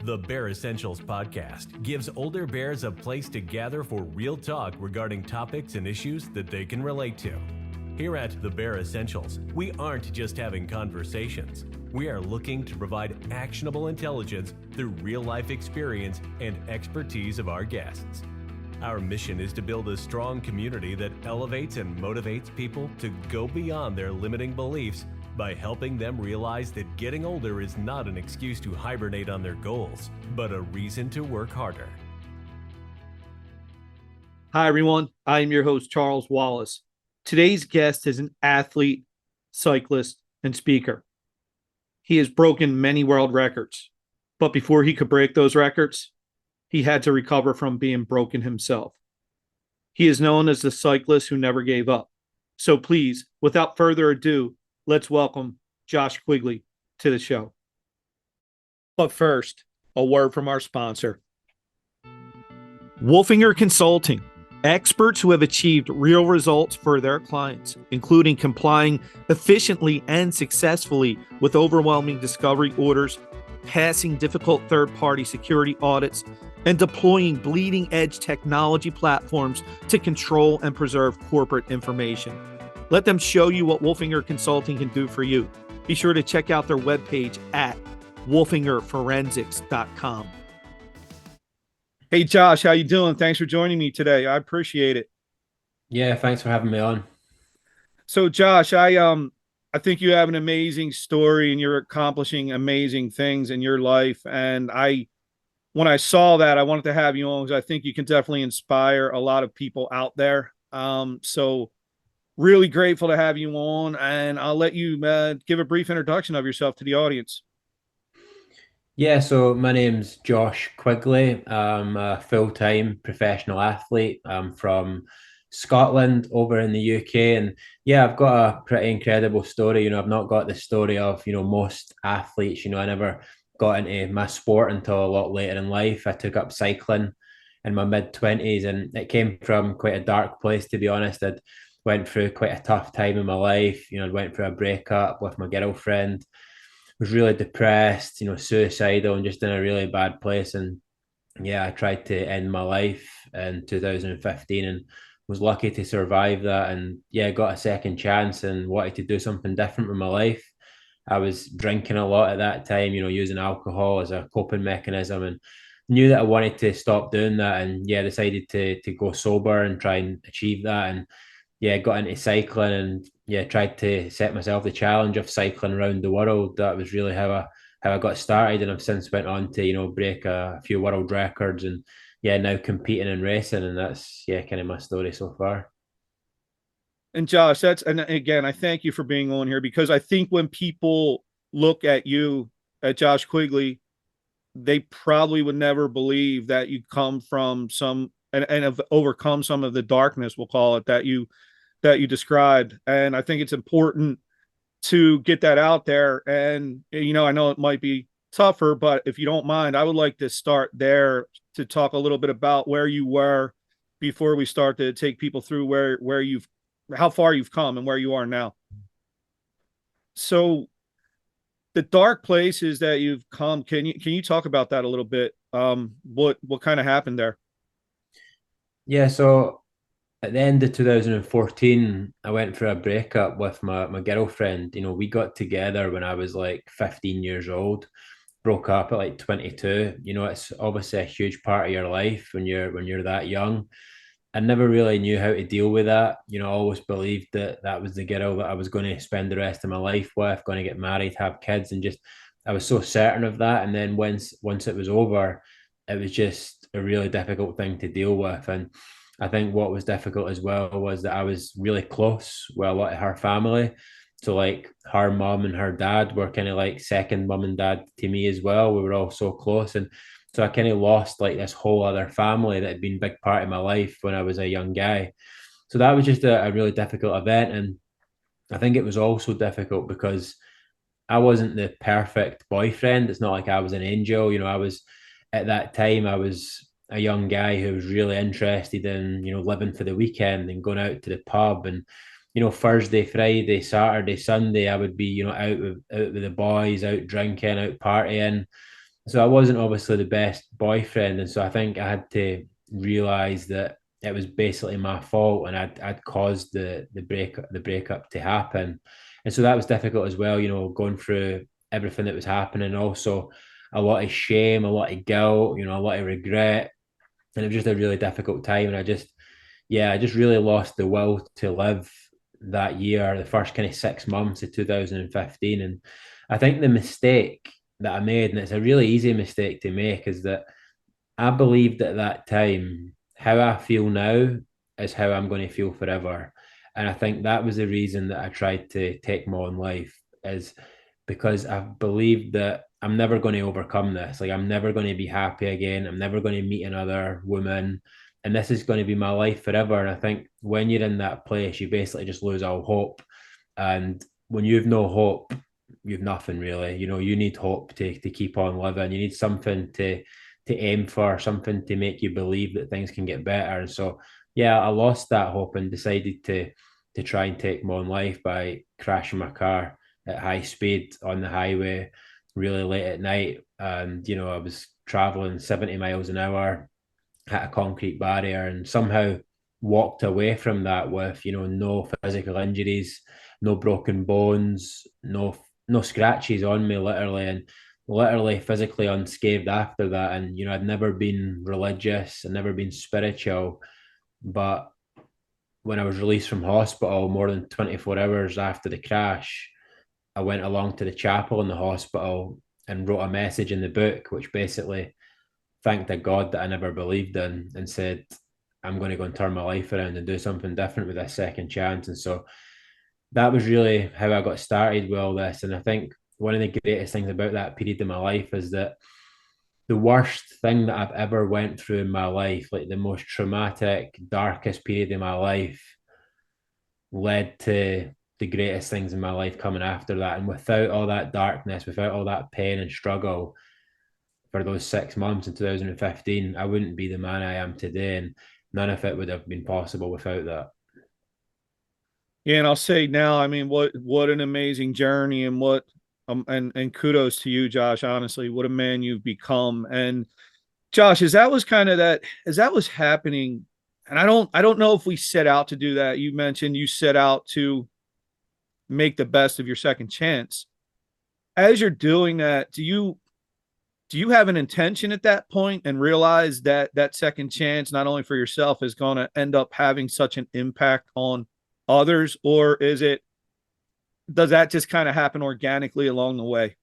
The Bear Essentials podcast gives older bears a place to gather for real talk regarding topics and issues that they can relate to. Here at The Bear Essentials, we aren't just having conversations. We are looking to provide actionable intelligence through real-life experience and expertise of our guests. Our mission is to build a strong community that elevates and motivates people to go beyond their limiting beliefs by helping them realize that getting older is not an excuse to hibernate on their goals, but a reason to work harder. Hi, everyone. I am your host, Charles Wallace. Today's guest is an athlete, cyclist, and speaker. He has broken many world records, but before he could break those records, he had to recover from being broken himself. He is known as the cyclist who never gave up. So please, without further ado, let's welcome Josh Quigley to the show. But first, a word from our sponsor. Wolfinger Consulting, experts who have achieved real results for their clients, including complying efficiently and successfully with overwhelming discovery orders, passing difficult third-party security audits, and deploying bleeding-edge technology platforms to control and preserve corporate information. Let them show you what Wolfinger Consulting can do for you. Be sure to check out their webpage at wolfingerforensics.com. Hey, Josh, how you doing? Thanks for joining me today. I appreciate it. Yeah, thanks for having me on. So, Josh, I think you have an amazing story and you're accomplishing amazing things in your life. And when I saw that, I wanted to have you on because I think you can definitely inspire a lot of people out there. So really grateful to have you on, and I'll let you give a brief introduction of yourself to the audience. Yeah, so my name's Josh Quigley. I'm a full-time professional athlete. I'm from Scotland over in the UK. And yeah, I've got a pretty incredible story. I've not got the story of, most athletes. I never got into my sport until a lot later in life. I took up cycling in my mid-20s, and it came from quite a dark place, to be honest. I'd went through quite a tough time in my life. I went through a breakup with my girlfriend, was really depressed, suicidal, and just in a really bad place. And yeah, I tried to end my life in 2015 and was lucky to survive that. And yeah, got a second chance and wanted to do something different with my life. I was drinking a lot at that time, using alcohol as a coping mechanism, and knew that I wanted to stop doing that. And yeah, decided to go sober and try and achieve that. And yeah, got into cycling and yeah, tried to set myself the challenge of cycling around the world. That was really how I got started, and I've since went on to break a few world records, and yeah, now competing and racing, and that's kind of my story so far. And Josh, and again, I thank you for being on here, because I think when people look at you, at Josh Quigley, they probably would never believe that you come from and have overcome some of the darkness, we'll call it, that you described. And I think it's important to get that out there. And, I know it might be tougher, but if you don't mind, I would like to start there to talk a little bit about where you were before we start to take people through how far you've come and where you are now. So the dark places that you've come, can you talk about that a little bit? What kind of happened there? Yeah, so at the end of 2014, I went through a breakup with my girlfriend. We got together when I was like 15 years old, broke up at like 22. It's obviously a huge part of your life when you're that young. I never really knew how to deal with that. I always believed that was the girl that I was going to spend the rest of my life with, going to get married, have kids, and just I was so certain of that. And then once it was over, it was just a really difficult thing to deal with. And I think what was difficult as well was that I was really close with a lot of her family. So like her mom and her dad were kind of like second mom and dad to me as well. We were all so close. And so I kind of lost like this whole other family that had been a big part of my life when I was a young guy. So that was just a really difficult event. And I think it was also difficult because I wasn't the perfect boyfriend. It's not like I was an angel. I was at that time, I was a young guy who was really interested in, living for the weekend and going out to the pub. And, Thursday, Friday, Saturday, Sunday, I would be, out with the boys, out drinking, out partying. So I wasn't obviously the best boyfriend, and so I think I had to realize that it was basically my fault, and I'd caused the breakup to happen, and so that was difficult as well. Going through everything that was happening, also a lot of shame, a lot of guilt, a lot of regret, and it was just a really difficult time. And I just really lost the will to live that year, the first kind of 6 months of 2015. And I think the mistake that I made, and it's a really easy mistake to make, is that I believed at that time how I feel now is how I'm going to feel forever. And I think that was the reason that I tried to take my own life, is because I believed that I'm never going to overcome this. Like, I'm never going to be happy again. I'm never going to meet another woman. And this is going to be my life forever. And I think when you're in that place, you basically just lose all hope. And when you've no hope, you've nothing really. You need hope to keep on living. You need something to aim for, something to make you believe that things can get better. And so, yeah, I lost that hope and decided to try and take my own life by crashing my car at high speed on the highway really late at night. And, I was traveling 70 miles an hour, hit a concrete barrier, and somehow walked away from that with, no physical injuries, no broken bones, no scratches on me, literally, and literally physically unscathed after that. And, I'd never been religious, I'd never been spiritual, but when I was released from hospital more than 24 hours after the crash, I went along to the chapel in the hospital and wrote a message in the book, which basically thanked a God that I never believed in and said, I'm going to go and turn my life around and do something different with this second chance. And so that was really how I got started with all this. And I think one of the greatest things about that period in my life is that the worst thing that I've ever went through in my life, like the most traumatic, darkest period in my life, led to the greatest things in my life coming after that. And without all that darkness, without all that pain and struggle for those 6 months in 2015, I wouldn't be the man I am today. And none of it would have been possible without that. Yeah, and I'll say now, I mean, what an amazing journey, and what and kudos to you, Josh. Honestly, what a man you've become. And Josh, as that was happening, and I don't know if we set out to do that. You mentioned you set out to make the best of your second chance. As you're doing that, do you have an intention at that point and realize that that second chance, not only for yourself, is going to end up having such an impact on others, or does that just kind of happen organically along the way?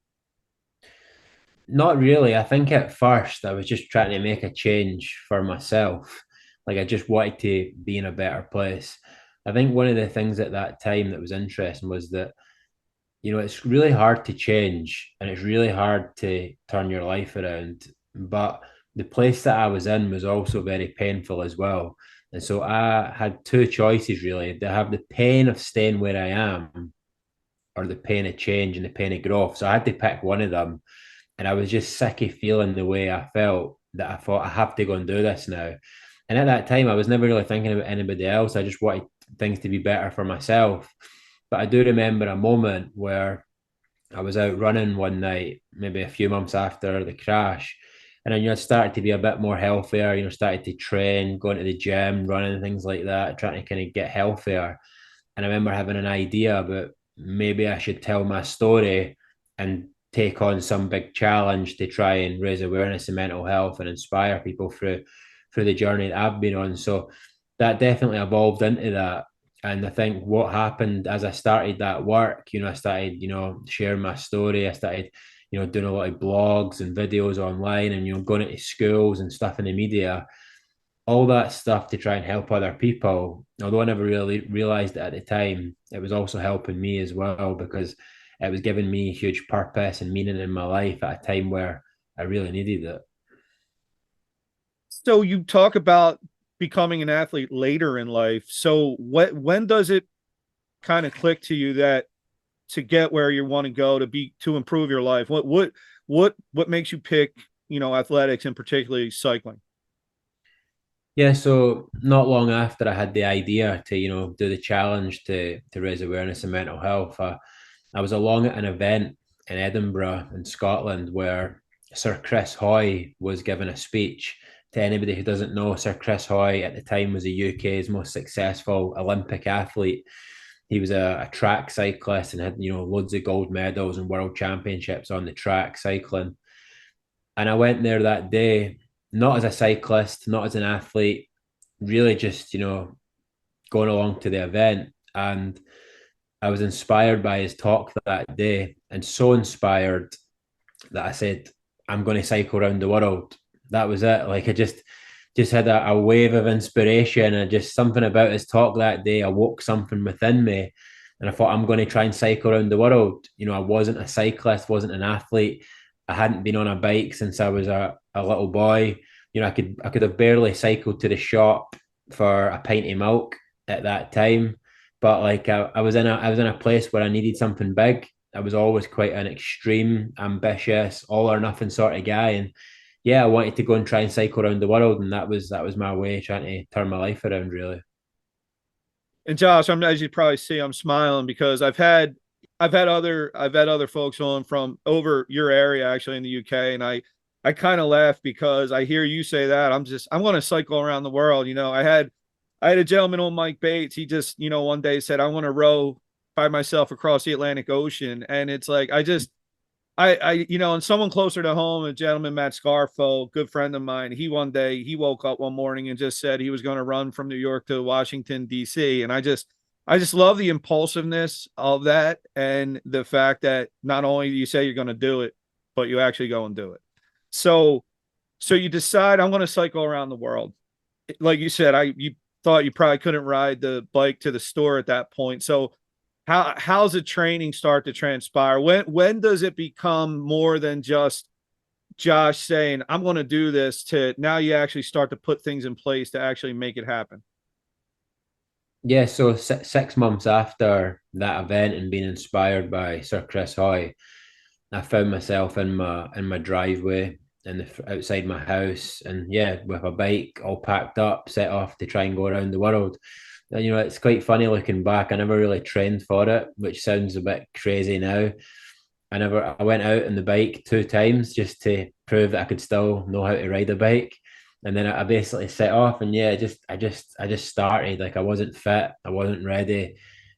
Not really. I think at first I was just trying to make a change for myself. Like, I just wanted to be in a better place. I think one of the things at that time that was interesting was that, it's really hard to change and it's really hard to turn your life around. But the place that I was in was also very painful as well. And so I had two choices really, to have the pain of staying where I am or the pain of change and the pain of growth. So I had to pick one of them. And I was just sick of feeling the way I felt, that I thought I have to go and do this now. And at that time, I was never really thinking about anybody else. I just wanted things to be better for myself. But I do remember a moment where I was out running one night, maybe a few months after the crash. And then, I started to be a bit more healthier, started to train, going to the gym, running, things like that, trying to kind of get healthier. And I remember having an idea about maybe I should tell my story and take on some big challenge to try and raise awareness in mental health and inspire people through the journey that I've been on. So that definitely evolved into that. And I think what happened as I started that work, I started, sharing my story. I started, doing a lot of blogs and videos online and, going into schools and stuff in the media, all that stuff to try and help other people. Although I never really realized it at the time, it was also helping me as well, because it was giving me huge purpose and meaning in my life at a time where I really needed it. So you talk about becoming an athlete later in life. So when does it kind of click to you that to get where you want to go, to improve your life? What makes you pick, athletics and particularly cycling? Yeah, so not long after I had the idea to, do the challenge to raise awareness in mental health, I was along at an event in Edinburgh in Scotland where Sir Chris Hoy was giving a speech. To anybody who doesn't know, Sir Chris Hoy at the time was the UK's most successful Olympic athlete. He was a track cyclist and had, loads of gold medals and world championships on the track cycling. And I went there that day, not as a cyclist, not as an athlete, really just, going along to the event. And I was inspired by his talk that day, and so inspired that I said, I'm going to cycle around the world. That was it. Like, I just had a wave of inspiration, and just something about his talk that day awoke something within me. And I thought, I'm going to try and cycle around the world. I wasn't a cyclist, wasn't an athlete. I hadn't been on a bike since I was a little boy. I could have barely cycled to the shop for a pint of milk at that time. But like, I was in a place where I needed something big. I was always quite an extreme, ambitious, all or nothing sort of guy. And yeah, I wanted to go and try and cycle around the world, and that was my way, trying to turn my life around, really. And Josh, as you probably see, I'm smiling because I've had other folks on from over your area actually in the UK, and I kind of laugh because I hear you say that. I'm going to cycle around the world. I had a gentleman on, Mike Bates. He just, one day said, I want to row by myself across the Atlantic Ocean. And it's like, and someone closer to home, a gentleman, Matt Scarfo, good friend of mine, he woke up one morning and just said he was going to run from New York to Washington, D.C. And I just love the impulsiveness of that, and the fact that not only do you say you're going to do it, but you actually go and do it. So you decide, I'm going to cycle around the world. Like you said, you thought you probably couldn't ride the bike to the store at that point. So how's the training start to transpire? When does it become more than just Josh saying, I'm going to do this, to now you actually start to put things in place to actually make it happen? Yeah, so 6 months after that event and being inspired by Sir Chris Hoy, I found myself in my driveway outside my house, and yeah, with a bike all packed up, set off to try and go around the world. And it's quite funny looking back. I never really trained for it, which sounds a bit crazy now. I went out on the bike 2 times just to prove that I could still know how to ride a bike. And then I basically set off, and yeah, I just started. Like, I wasn't fit, I wasn't ready,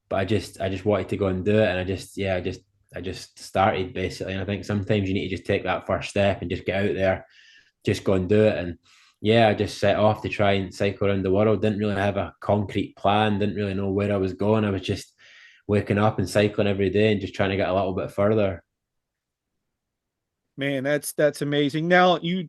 but I just wanted to go and do it. And I just started basically. And I think sometimes you need to just take that first step and just get out there, just go and do it. And yeah, I just set off to try and cycle around the world. Didn't really have a concrete plan, didn't really know where I was going. I was just waking up and cycling every day and just trying to get a little bit further. Man, that's amazing. Now you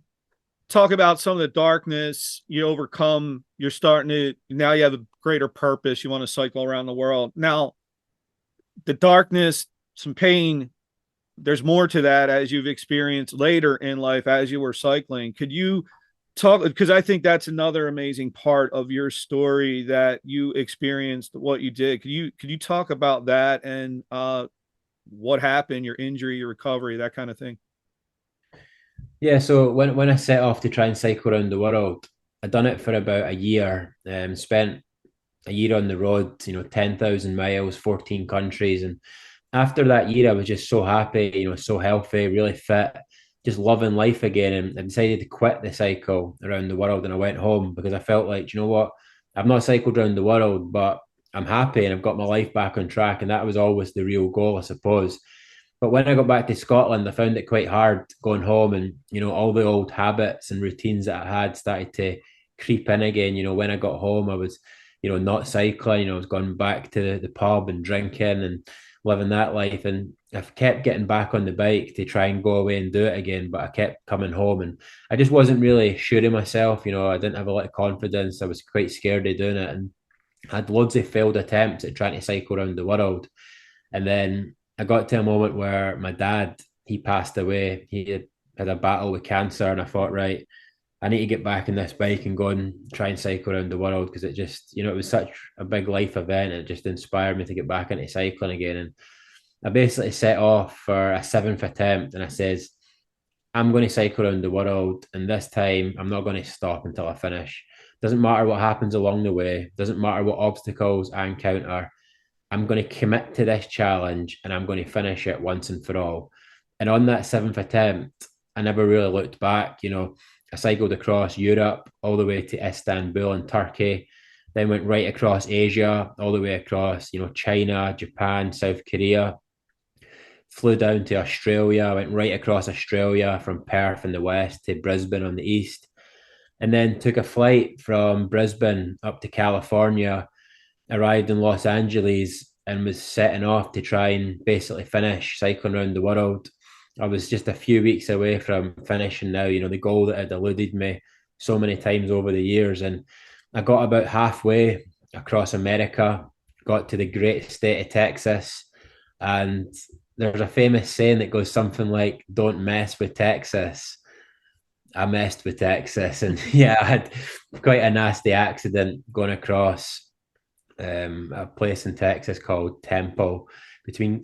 talk about some of the darkness you overcome. Now you have a greater purpose. You want to cycle around the world. Now, the darkness, some pain, there's more to that as you've experienced later in life as you were cycling. Could you talk, because I think that's another amazing part of your story, that you experienced what you did. Could you talk about that and what happened, your injury, your recovery, that kind of thing? Yeah, so when I set off to try and cycle around the world, I done it for about a year. Spent a year on the road, 10,000 miles, 14 countries. And after that year, I was just so happy, so healthy, really fit, just loving life again. And I decided to quit the cycle around the world, and I went home because I felt like, you know what, I've not cycled around the world, but I'm happy and I've got my life back on track. And that was always the real goal, I suppose. But when I got back to Scotland, I found it quite hard going home, and all the old habits and routines that I had started to creep in again. When I got home, I was, not cycling. I was going back to the pub and drinking and living that life. And I've kept getting back on the bike to try and go away and do it again, but I kept coming home, and I just wasn't really sure of myself. I didn't have a lot of confidence. I was quite scared of doing it, and I had loads of failed attempts at trying to cycle around the world. And then I got to a moment where my dad, he passed away. He had a battle with cancer, and I thought, right, I need to get back on this bike and go and try and cycle around the world, because it just, it was such a big life event, and it just inspired me to get back into cycling again. And I basically set off for a seventh attempt, and I says, I'm going to cycle around the world, and this time I'm not going to stop until I finish. Doesn't matter what happens along the way, doesn't matter what obstacles I encounter. I'm going to commit to this challenge, and I'm going to finish it once and for all. And on that seventh attempt, I never really looked back. I cycled across Europe all the way to Istanbul in Turkey, then went right across Asia, all the way across, China, Japan, South Korea, flew down to Australia, went right across Australia from Perth in the west to Brisbane on the east, and then took a flight from Brisbane up to California, arrived in Los Angeles, and was setting off to try and basically finish cycling around the world. I was just a few weeks away from finishing now, the goal that had eluded me so many times over the years. And I got about halfway across America, got to the great state of Texas, and there's a famous saying that goes something like, "Don't mess with Texas." I messed with Texas, and yeah, I had quite a nasty accident going across a place in Texas called Temple,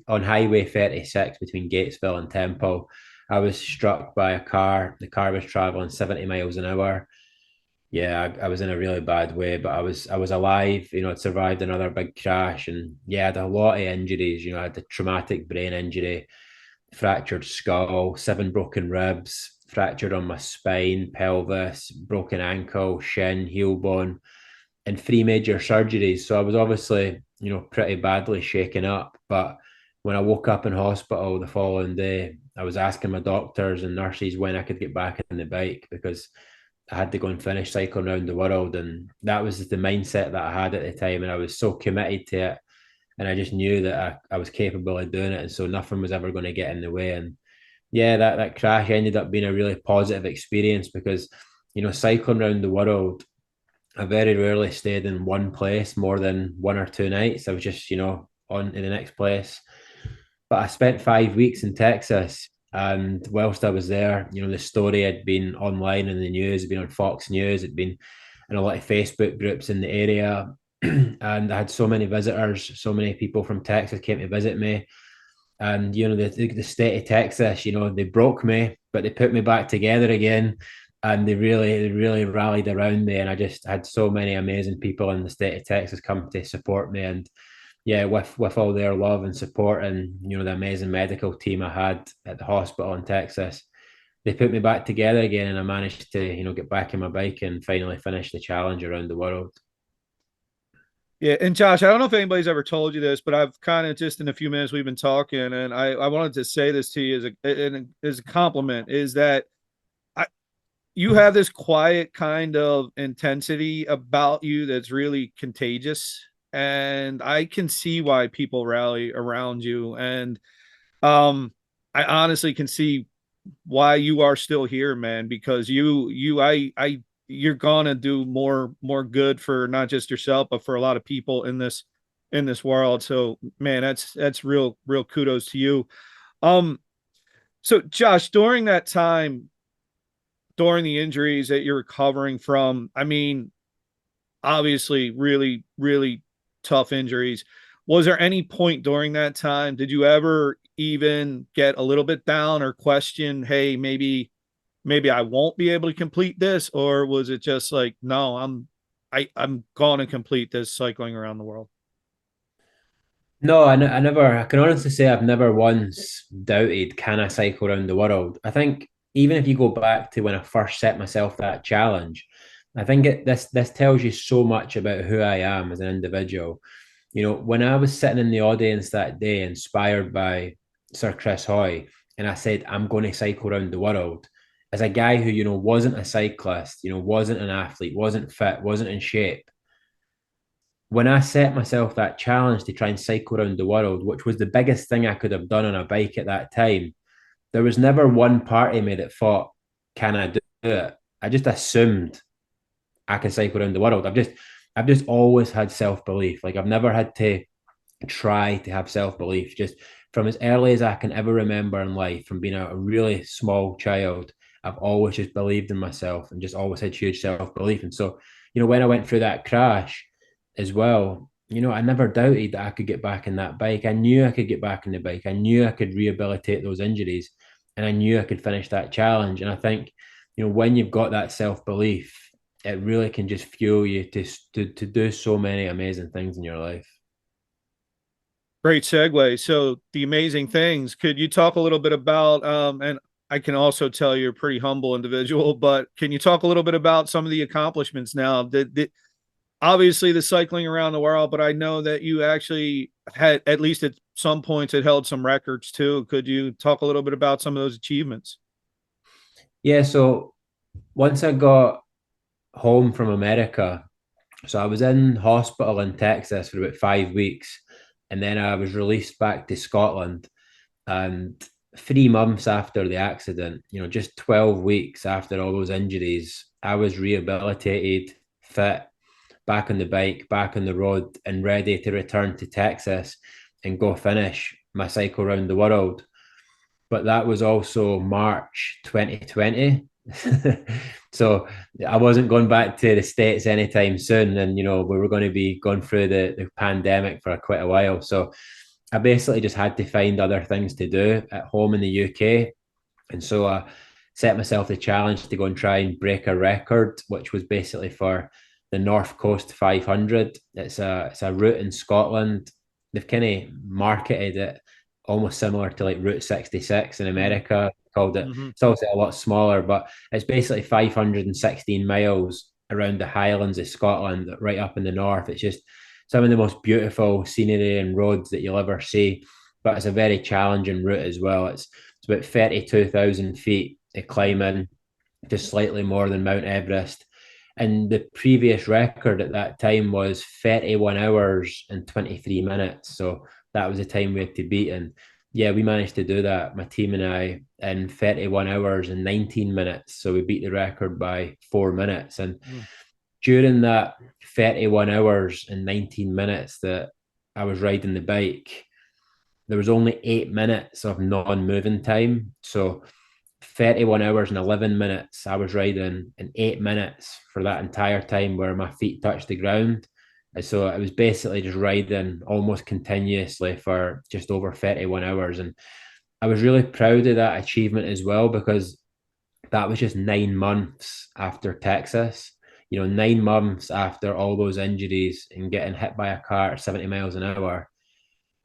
on Highway 36 between Gatesville and Temple. I was struck by a car. The car was traveling 70 miles an hour. Yeah, I was in a really bad way, but I was alive. I'd survived another big crash, and yeah, I had a lot of injuries. I had a traumatic brain injury, fractured skull, 7 broken ribs, fractured on my spine, pelvis, broken ankle, shin, heel bone, and 3 major surgeries. So I was obviously, pretty badly shaken up. But when I woke up in hospital the following day, I was asking my doctors and nurses when I could get back on the bike, because I had to go and finish cycling around the world. And that was the mindset that I had at the time. And I was so committed to it. And I just knew that I was capable of doing it. And so nothing was ever going to get in the way. And yeah, that crash ended up being a really positive experience, because, cycling around the world, I very rarely stayed in one place more than 1 or 2 nights. I was just, on to the next place. But I spent 5 weeks in Texas. And whilst I was there, the story had been online in the news, had been on Fox News, had been in a lot of Facebook groups in the area. And I had so many visitors, so many people from Texas came to visit me. And, the state of Texas, they broke me, but they put me back together again. And they really rallied around me. And I just had so many amazing people in the state of Texas come to support me. And yeah, with all their love and support, and the amazing medical team I had at the hospital in Texas, they put me back together again, and I managed to get back on my bike and finally finish the challenge around the world. Yeah, and Josh, I don't know if anybody's ever told you this, but I've kind of just in a few minutes we've been talking, and I wanted to say this to you as a compliment, is that I you have this quiet kind of intensity about you that's really contagious, and I can see why people rally around you, and um I honestly can see why you are still here, man, because you're gonna do more good for not just yourself, but for a lot of people in this world. So man, that's real kudos to you. Um, so Josh, during that time, during the injuries that you're recovering from, I mean, obviously really tough injuries. Was there any point during that time, did you ever even get a little bit down or question, hey, maybe I won't be able to complete this? Or was it just like, no, I'm going to complete this cycling around the world? No, I never, I can honestly say I've never once doubted, can I cycle around the world? I think even if you go back to when I first set myself that challenge, I think this tells you so much about who I am as an individual. When I was sitting in the audience that day, inspired by Sir Chris Hoy, and I said, I'm going to cycle around the world, as a guy who, wasn't a cyclist, wasn't an athlete, wasn't fit, wasn't in shape, when I set myself that challenge to try and cycle around the world, which was the biggest thing I could have done on a bike at that time, there was never one part of me that thought, can I do it? I just assumed I can cycle around the world. I've just always had self-belief. Like, I've never had to try to have self-belief. Just from as early as I can ever remember in life, from being a really small child, I've always just believed in myself and just always had huge self-belief. And so, when I went through that crash as well, I never doubted that I could get back in that bike. I knew I could get back in the bike. I knew I could rehabilitate those injuries, and I knew I could finish that challenge. And I think, when you've got that self-belief, it really can just fuel you to do so many amazing things in your life. Great segue. So the amazing things. Could you talk a little bit about and I can also tell you're a pretty humble individual, but can you talk a little bit about some of the accomplishments now? Obviously the cycling around the world, but I know that you actually had, at least at some points, it held some records too. Could you talk a little bit about some of those achievements? Yeah, so once I got home from America, so I was in hospital in Texas for about 5 weeks, and then I was released back to Scotland. And 3 months after the accident, just 12 weeks after all those injuries, I was rehabilitated, fit, back on the bike, back on the road, and ready to return to Texas and go finish my cycle around the world. But that was also March 2020. So I wasn't going back to the States anytime soon. And, we were going to be going through the pandemic for quite a while. So I basically just had to find other things to do at home in the UK. And so I set myself the challenge to go and try and break a record, which was basically for the North Coast 500. It's a route in Scotland. They've kind of marketed it almost similar to like Route 66 in America. Called it. Mm-hmm. It's also a lot smaller, but it's basically 516 miles around the Highlands of Scotland, right up in the north. It's just some of the most beautiful scenery and roads that you'll ever see. But it's a very challenging route as well. It's about 32,000 feet to climb in, just slightly more than Mount Everest. And the previous record at that time was 31 hours and 23 minutes. So that was the time we had to beat. And yeah, we managed to do that, my team and I, in 31 hours and 19 minutes. So we beat the record by 4 minutes. And during that 31 hours and 19 minutes that I was riding the bike, there was only 8 minutes of non-moving time. So 31 hours and 11 minutes I was riding, and 8 minutes for that entire time where my feet touched the ground. And so it was basically just riding almost continuously for just over 31 hours. And I was really proud of that achievement as well, because that was just 9 months after Texas. 9 months after all those injuries and getting hit by a car at 70 miles an hour,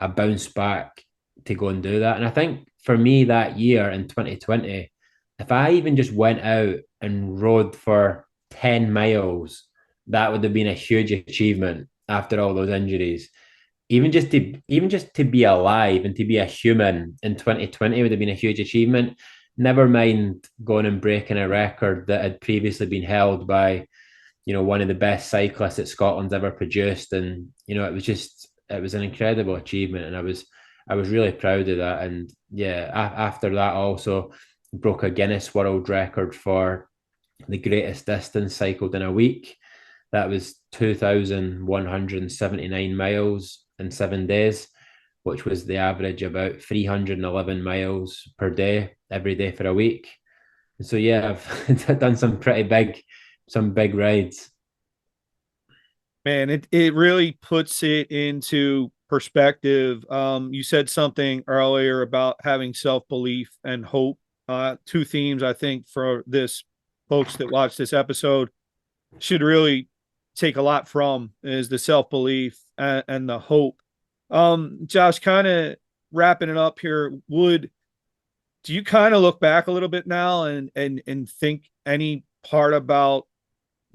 I bounced back to go and do that. And I think for me that year in 2020, if I even just went out and rode for 10 miles, that would have been a huge achievement after all those injuries. Even just to be alive and to be a human in 2020 would have been a huge achievement. Never mind going and breaking a record that had previously been held by, one of the best cyclists that Scotland's ever produced. And, it was an incredible achievement. And I was really proud of that. And yeah, after that, I also broke a Guinness World Record for the greatest distance cycled in a week. That was 2,179 miles in 7 days, which was the average about 311 miles per day, every day for a week. And so yeah, I've done some big rides. Man, it really puts it into perspective. You said something earlier about having self-belief and hope. Two themes I think for this folks that watch this episode should really take a lot from is the self-belief and the hope. Josh, kind of wrapping it up here, do you kind of look back a little bit now and think any part about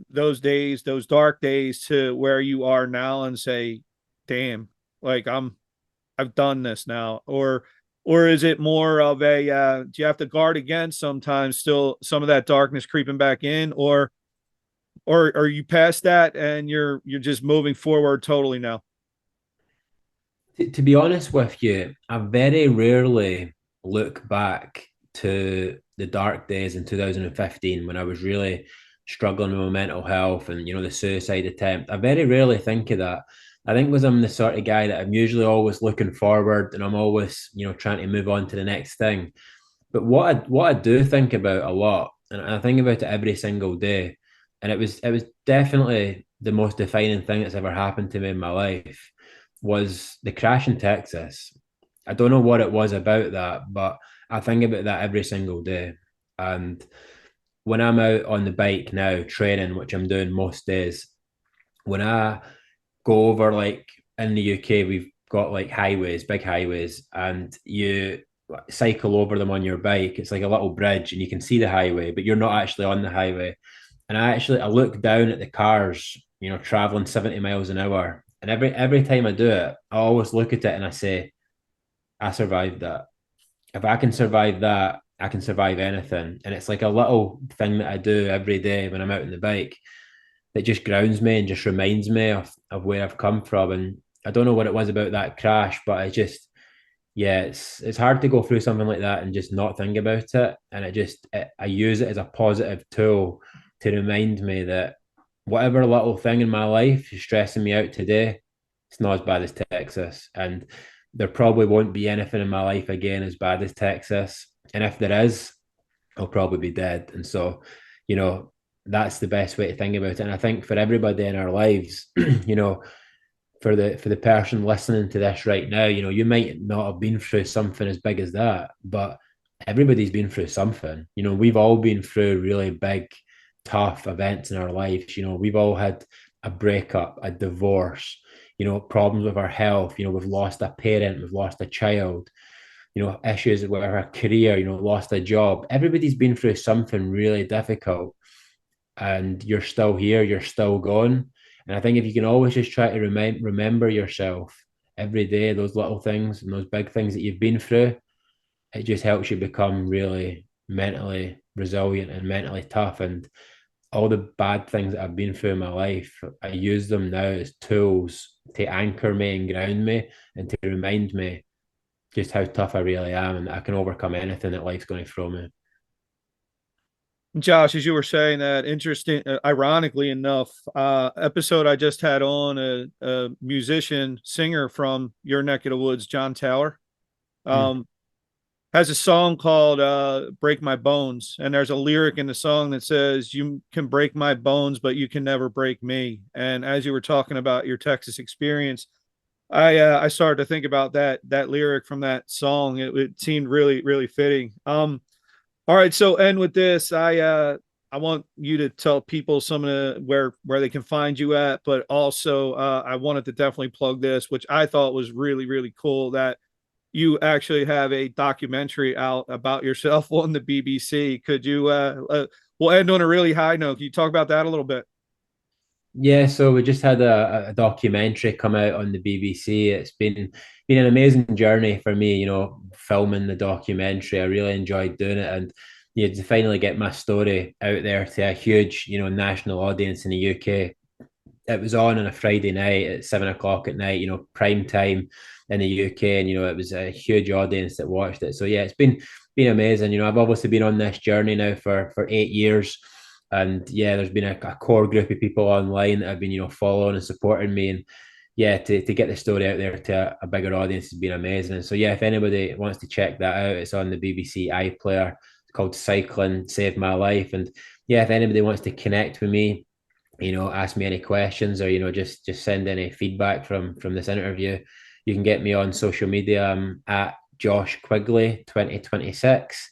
those days, those dark days, to where you are now and say, damn, like I've done this now? Or is it more of a do you have to guard against sometimes still some of that darkness creeping back in, or are you past that and you're just moving forward totally now? To be honest with you, I very rarely look back to the dark days in 2015 when I was really struggling with my mental health and, the suicide attempt. I very rarely think of that. I think because I'm the sort of guy that I'm usually always looking forward, and I'm always, trying to move on to the next thing. But what I do think about a lot, and I think about it every single day, and it was definitely the most defining thing that's ever happened to me in my life, was the crash in Texas. I don't know what it was about that, but I think about that every single day. And when I'm out on the bike now training, which I'm doing most days, when I go over, like in the UK, we've got like highways, big highways, and you cycle over them on your bike. It's like a little bridge and you can see the highway, but you're not actually on the highway. And I look down at the cars, traveling 70 miles an hour. And every time I do it, I always look at it and I say, I survived that. If I can survive that, I can survive anything. And it's like a little thing that I do every day when I'm out on the bike that just grounds me and just reminds me of where I've come from. And I don't know what it was about that crash, but it's hard to go through something like that and just not think about it. And I use it as a positive tool to remind me that whatever little thing in my life is stressing me out today, it's not as bad as Texas. And there probably won't be anything in my life again as bad as Texas. And if there is, I'll probably be dead. And so, that's the best way to think about it. And I think for everybody in our lives, for the person listening to this right now, you might not have been through something as big as that, but everybody's been through something. We've all been through really big, tough events in our lives. We've all had a breakup, a divorce, problems with our health. We've lost a parent, we've lost a child, issues with our career, lost a job. Everybody's been through something really difficult, and you're still here, you're still going. And I think if you can always just try to remember yourself every day, those little things and those big things that you've been through, it just helps you become really mentally resilient and mentally tough. And all the bad things that I've been through in my life, I use them now as tools to anchor me and ground me and to remind me just how tough I really am and I can overcome anything that life's going to throw me. Josh, as you were saying that, interesting, ironically enough, episode I just had on a musician, singer from your neck of the woods, John Tower, has a song called Break My Bones. And there's a lyric in the song that says, you can break my bones, but you can never break me. And as you were talking about your Texas experience, I started to think about that lyric from that song. It seemed really, really fitting. All right, so end with this. I want you to tell people some of the where they can find you at, but also I wanted to definitely plug this, which I thought was really, really cool, that you actually have a documentary out about yourself on the BBC. Could you we'll end on a really high note. Can you talk about that a little bit? Yeah, so we just had a documentary come out on the BBC. It's been an amazing journey for me, filming the documentary. I really enjoyed doing it, and to finally get my story out there to a huge, national audience in the UK. It was on a Friday night at 7 o'clock at night, prime time in the UK, and it was a huge audience that watched it. So yeah, it's been amazing. I've obviously been on this journey now for 8 years. And yeah, there's been a core group of people online that have been, following and supporting me. And yeah, to get the story out there to a bigger audience has been amazing. And so yeah, if anybody wants to check that out, it's on the BBC iPlayer. It's called Cycling Saved My Life. And yeah, if anybody wants to connect with me, ask me any questions, or just send any feedback from this interview, you can get me on social media. I'm at Josh Quigley 2026.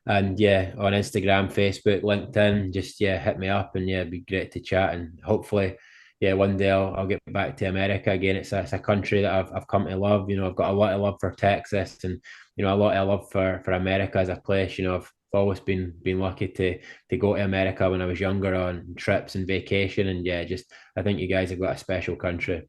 And yeah, on Instagram, Facebook, LinkedIn, just hit me up, and it'd be great to chat. And hopefully, one day I'll get back to America again. It's a country that I've come to love. I've got a lot of love for Texas, and a lot of love for America as a place. I've always been lucky to go to America when I was younger on trips and vacation. And I think you guys have got a special country.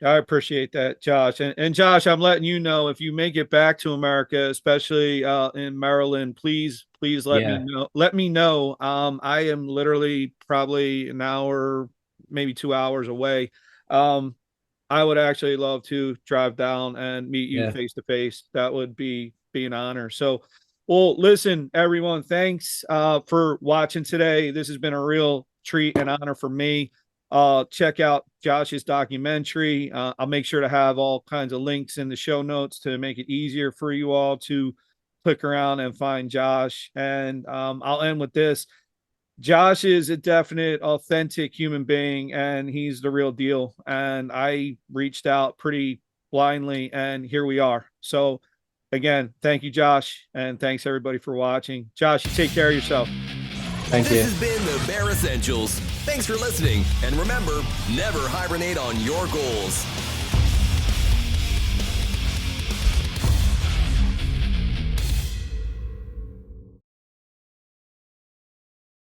I appreciate that, Josh. And Josh, I'm letting you know, if you make it back to America, especially in Maryland, please let me know. Let me know. I am literally probably an hour, maybe 2 hours away. I would actually love to drive down and meet you face to face. That would be an honor. So, well, listen, everyone, thanks for watching today. This has been a real treat and honor for me. Check out Josh's documentary. I'll make sure to have all kinds of links in the show notes to make it easier for you all to click around and find Josh. And I'll end with this. Josh is a definite, authentic human being, and he's the real deal. And I reached out pretty blindly, and here we are. So again, thank you, Josh, and thanks everybody for watching. Josh, you take care of yourself. Thank you. This has been the Bear Essentials. Thanks for listening, and remember, never hibernate on your goals.